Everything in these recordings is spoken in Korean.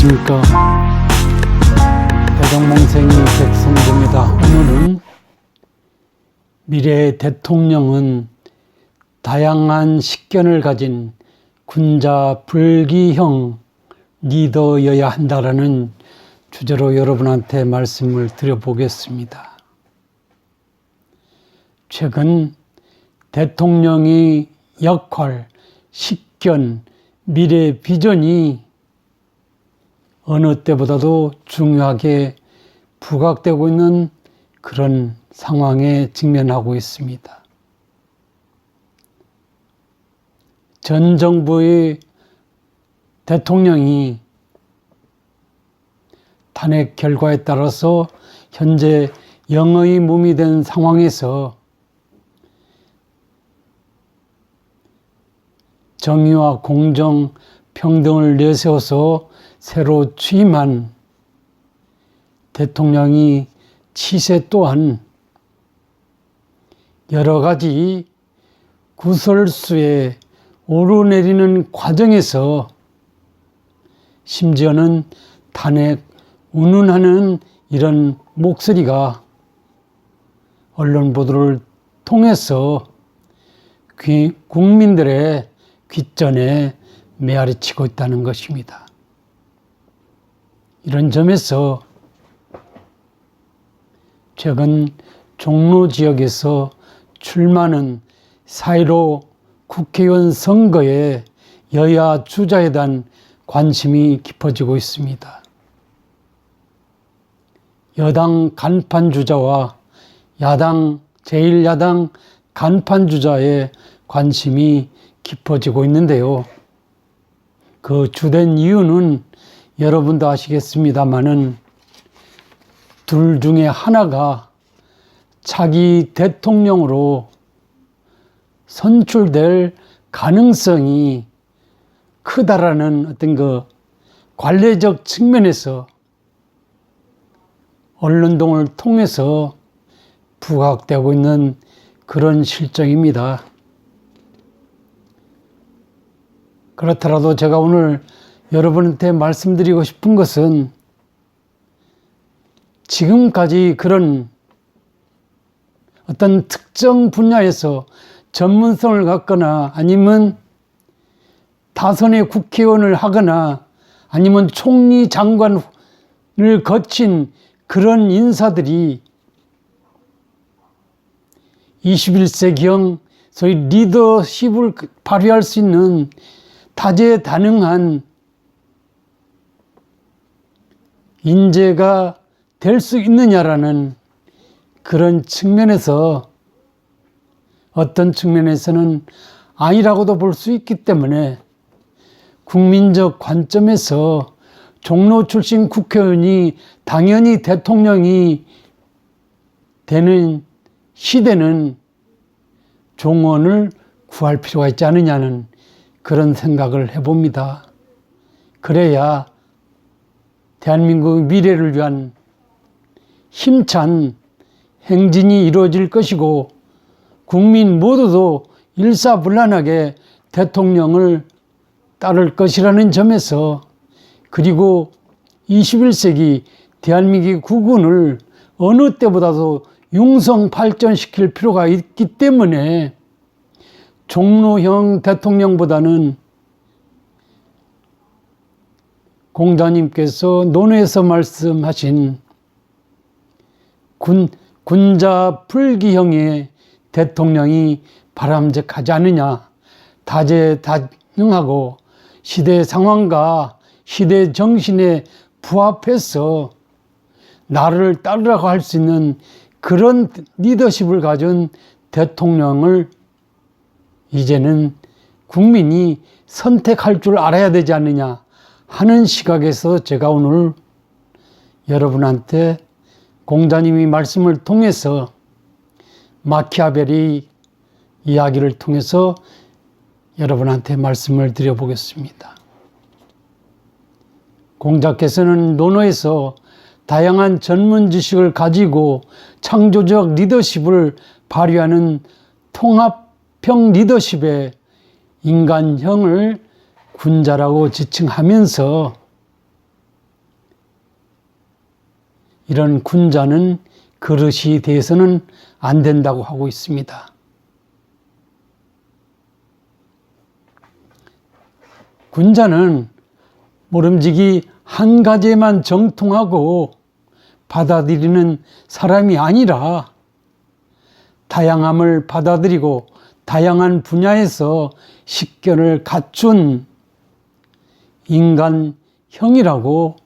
안녕하십니까. 대동몽생이 백성주입니다. 오늘은 미래의 대통령은 다양한 식견을 가진 군자 불기형 리더여야 한다라는 주제로 여러분한테 말씀을 드려보겠습니다. 최근 대통령의 역할, 식견, 미래 비전이 어느 때보다도 중요하게 부각되고 있는 그런 상황에 직면하고 있습니다. 전 정부의 대통령이 탄핵 결과에 따라서 현재 영의 몸이 된 상황에서 정의와 공정, 평등을 내세워서 새로 취임한 대통령이 치세 또한 여러 가지 구설수에 오르내리는 과정에서 심지어는 탄핵 운운하는 이런 목소리가 언론 보도를 통해서 국민들의 귓전에 메아리치고 있다는 것입니다. 이런 점에서 최근 종로 지역에서 출마하는 4.15 국회의원 선거에 여야 주자에 대한 관심이 깊어지고 있습니다. 여당 간판 주자와 야당, 제1야당 간판 주자의 관심이 깊어지고 있는데요. 그 주된 이유는 여러분도 아시겠습니다마는 둘 중에 하나가 차기 대통령으로 선출될 가능성이 크다라는 어떤 그 관례적 측면에서 언론동을 통해서 부각되고 있는 그런 실정입니다. 그렇더라도 제가 오늘 여러분한테 말씀드리고 싶은 것은 지금까지 그런 어떤 특정 분야에서 전문성을 갖거나 아니면 다선의 국회의원을 하거나 아니면 총리 장관을 거친 그런 인사들이 21세기형 소위 리더십을 발휘할 수 있는 다재다능한 인재가 될 수 있느냐라는 그런 측면에서 어떤 측면에서는 아니라고도 볼 수 있기 때문에 국민적 관점에서 종로 출신 국회의원이 당연히 대통령이 되는 시대는 종언을 구할 필요가 있지 않느냐는 그런 생각을 해봅니다. 그래야 대한민국의 미래를 위한 힘찬 행진이 이루어질 것이고 국민 모두도 일사불란하게 대통령을 따를 것이라는 점에서 그리고 21세기 대한민국의 국운을 어느 때보다도 융성 발전시킬 필요가 있기 때문에 종로형 대통령보다는 공자님께서 논에서 말씀하신 군자 불기형의 대통령이 바람직하지 않느냐. 다재다능하고 시대 상황과 시대 정신에 부합해서 나를 따르라고 할 수 있는 그런 리더십을 가진 대통령을 이제는 국민이 선택할 줄 알아야 되지 않느냐 하는 시각에서 제가 오늘 여러분한테 공자님이 말씀을 통해서 마키아벨리 이야기를 통해서 여러분한테 말씀을 드려보겠습니다. 공자께서는 논어에서 다양한 전문 지식을 가지고 창조적 리더십을 발휘하는 통합형 리더십의 인간형을 군자라고 지칭하면서 이런 군자는 그릇이 돼서는 안 된다고 하고 있습니다. 군자는 모름지기 한 가지에만 정통하고 받아들이는 사람이 아니라 다양함을 받아들이고 다양한 분야에서 식견을 갖춘 인간형이라고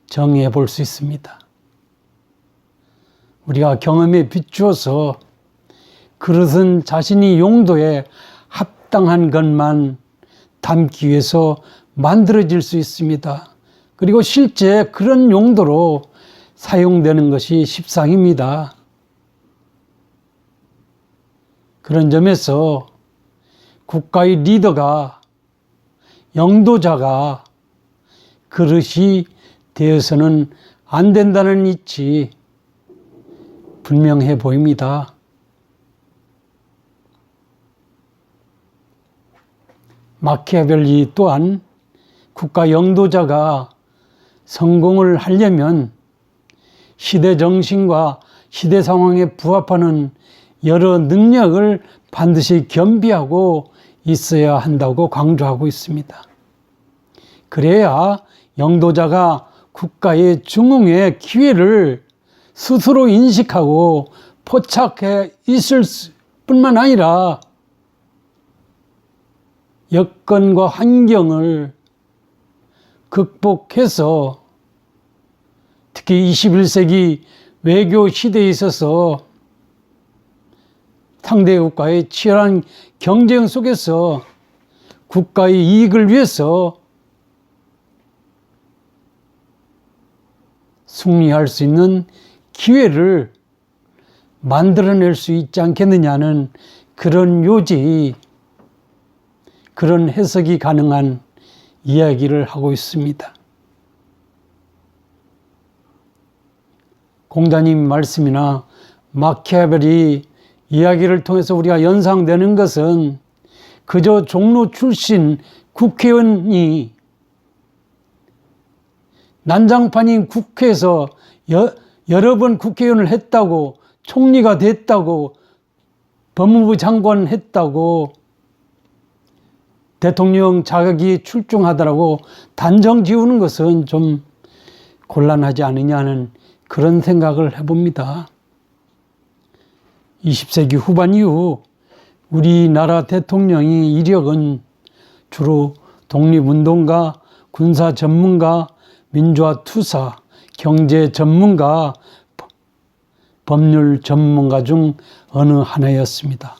정의해 볼 수 있습니다. 우리가 경험에 비추어서 그릇은 자신이 용도에 합당한 것만 담기 위해서 만들어질 수 있습니다. 그리고 실제 그런 용도로 사용되는 것이 십상입니다. 그런 점에서 국가의 리더가, 영도자가 그릇이 되어서는 안 된다는 이치 분명해 보입니다. 마키아벨리 또한 국가 영도자가 성공을 하려면 시대 정신과 시대 상황에 부합하는 여러 능력을 반드시 겸비하고 있어야 한다고 강조하고 있습니다. 그래야 영도자가 국가의 중흥의 기회를 스스로 인식하고 포착해 있을 뿐만 아니라 여건과 환경을 극복해서 특히 21세기 외교 시대에 있어서 상대 국가의 치열한 경쟁 속에서 국가의 이익을 위해서 승리할 수 있는 기회를 만들어낼 수 있지 않겠느냐는 그런 요지, 그런 해석이 가능한 이야기를 하고 있습니다. 공자님 말씀이나 마키아벨리 이야기를 통해서 우리가 연상되는 것은 그저 종로 출신 국회의원이 난장판인 국회에서 여러 번 국회의원을 했다고, 총리가 됐다고, 법무부 장관 했다고, 대통령 자격이 출중하다라고 단정 지우는 것은 좀 곤란하지 않느냐는 그런 생각을 해봅니다. 20세기 후반 이후 우리나라 대통령의 이력은 주로 독립운동가, 군사 전문가, 민주화 투사, 경제 전문가, 법률 전문가 중 어느 하나였습니다.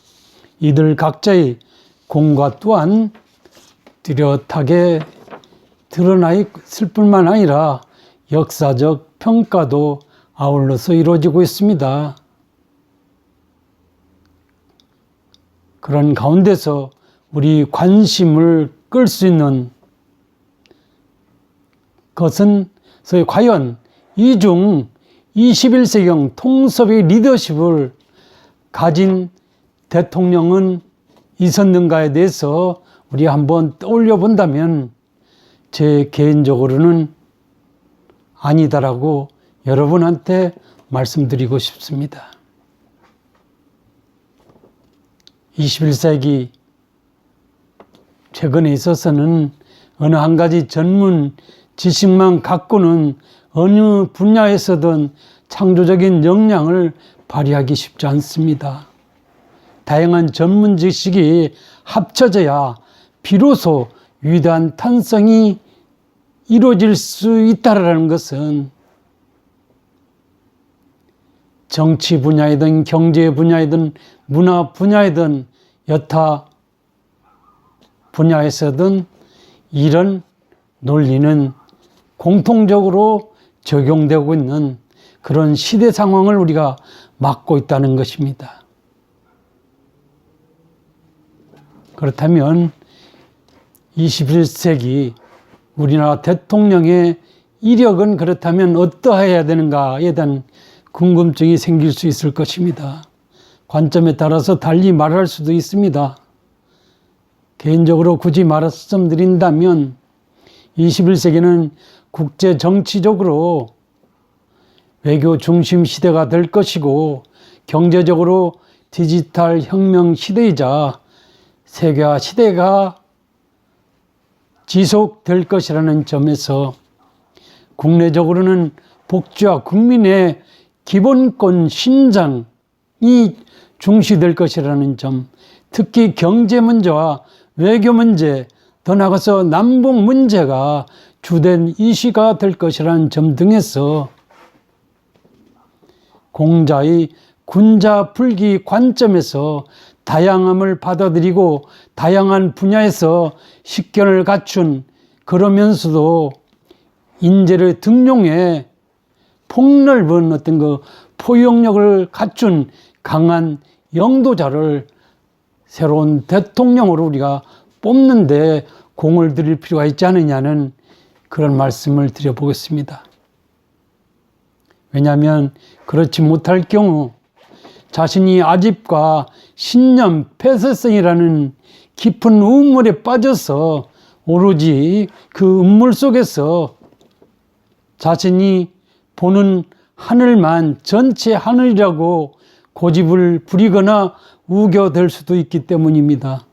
이들 각자의 공과 또한 뚜렷하게 드러나 있을 뿐만 아니라 역사적 평가도 아울러서 이루어지고 있습니다. 그런 가운데서 우리 관심을 끌 수 있는 것은 과연 이 중 21세기형 통섭의 리더십을 가진 대통령은 있었는가에 대해서 우리 한번 떠올려 본다면 제 개인적으로는 아니다라고 여러분한테 말씀드리고 싶습니다. 21세기 최근에 있어서는 어느 한 가지 전문 지식만 갖고는 어느 분야에서든 창조적인 역량을 발휘하기 쉽지 않습니다. 다양한 전문 지식이 합쳐져야 비로소 위대한 탄성이 이루어질 수 있다는 것은 정치 분야이든 경제 분야이든 문화 분야이든 여타 분야에서든 이런 논리는 공통적으로 적용되고 있는 그런 시대 상황을 우리가 맞고 있다는 것입니다. 그렇다면 21세기 우리나라 대통령의 이력은 그렇다면 어떠해야 되는가에 대한 궁금증이 생길 수 있을 것입니다. 관점에 따라서 달리 말할 수도 있습니다. 개인적으로 굳이 말씀드린다면 21세기는 국제 정치적으로 외교 중심 시대가 될 것이고 경제적으로 디지털 혁명 시대이자 세계화 시대가 지속될 것이라는 점에서 국내적으로는 복지와 국민의 기본권 신장이 중시될 것이라는 점, 특히 경제 문제와 외교 문제, 더 나아가서 남북 문제가 주된 이슈가 될 것이라는 점 등에서 공자의 군자 불기 관점에서 다양함을 받아들이고 다양한 분야에서 식견을 갖춘, 그러면서도 인재를 등용해 폭넓은 어떤 그 포용력을 갖춘 강한 영도자를 새로운 대통령으로 우리가 뽑는데 공을 들일 필요가 있지 않느냐는 그런 말씀을 드려보겠습니다. 왜냐하면 그렇지 못할 경우 자신이 아집과 신념, 폐쇄성이라는 깊은 우물에 빠져서 오로지 그 음물 속에서 자신이 보는 하늘만 전체 하늘이라고 고집을 부리거나 우겨댈 수도 있기 때문입니다.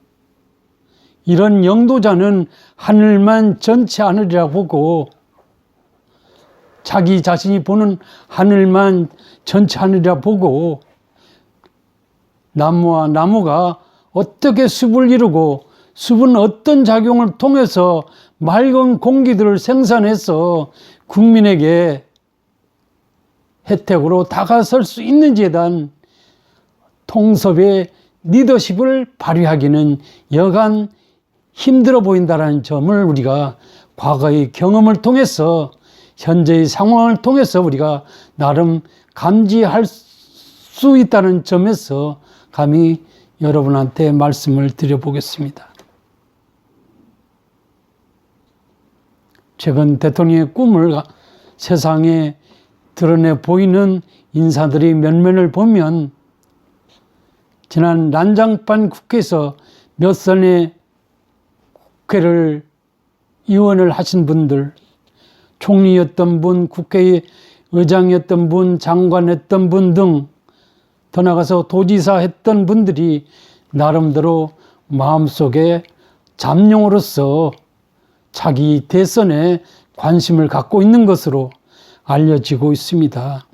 이런 영도자는 하늘만 전체 하늘이라고 보고 자기 자신이 보는 하늘만 전체 하늘이라 보고 나무와 나무가 어떻게 숲을 이루고 숲은 어떤 작용을 통해서 맑은 공기들을 생산해서 국민에게 혜택으로 다가설 수 있는지에 대한 통섭의 리더십을 발휘하기는 여간 힘들어 보인다는 점을 우리가 과거의 경험을 통해서 현재의 상황을 통해서 우리가 나름 감지할 수 있다는 점에서 감히 여러분한테 말씀을 드려보겠습니다. 최근 대통령의 꿈을 세상에 드러내 보이는 인사들의 면면을 보면 지난 난장판 국회에서 몇 선의 국회를 의원을 하신 분들, 총리였던 분, 국회의장이었던 분, 장관했던 분 등 더 나아가서 도지사 했던 분들이 나름대로 마음속에 잠룡으로서 자기 대선에 관심을 갖고 있는 것으로 알려지고 있습니다.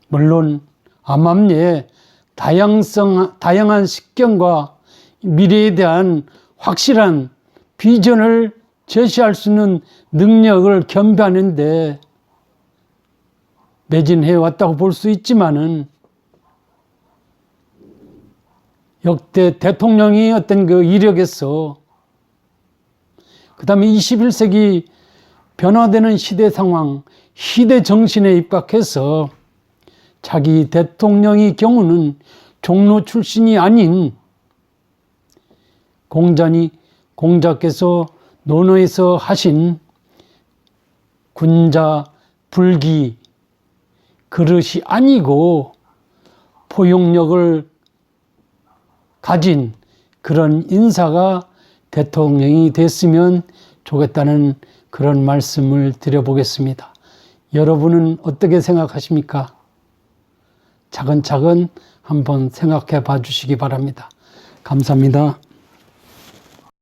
물론 암암리에 다양한 식견과 미래에 대한 확실한 비전을 제시할 수 있는 능력을 겸비하는데 매진해 왔다고 볼 수 있지만은 역대 대통령이 어떤 그 이력에서 그다음에 21세기 변화되는 시대 상황, 시대 정신에 입각해서 자기 대통령의 경우는 종로 출신이 아닌 공자께서 논어에서 하신 군자 불기 그릇이 아니고 포용력을 가진 그런 인사가 대통령이 됐으면 좋겠다는 그런 말씀을 드려보겠습니다. 여러분은 어떻게 생각하십니까? 차근차근 한번 생각해 봐 주시기 바랍니다. 감사합니다.